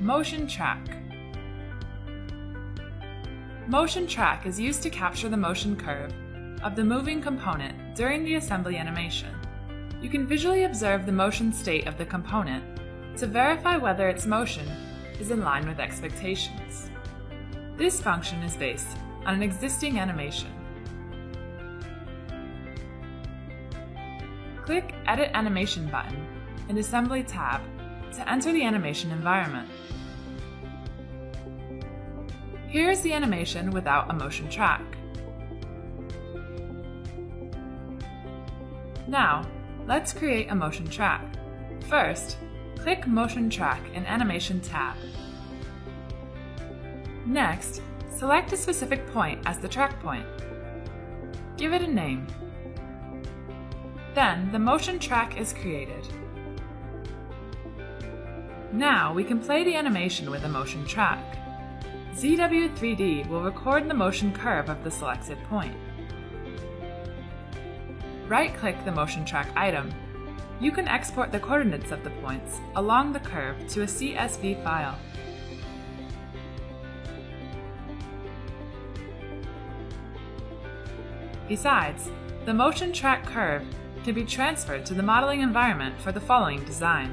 Motion track. Motion track is used to capture the motion curve of the moving component during the assembly animation. You can visually observe the motion state of the component to verify whether its motion is in line with expectations. This function is based on an existing animation. Click Edit Animation button in Assembly tab to enter the animation environment. Here is the animation without a motion track. Now, let's create a motion track. First, click Motion Track in Animation tab. Next, select a specific point as the track point. Give it a name. Then, the motion track is created. Now, we can play the animation with a motion track. ZW3D will record the motion curve of the selected point. Right-click the motion track item. You can export the coordinates of the points along the curve to a CSV file. Besides, the motion track curve can be transferred to the modeling environment for the following design.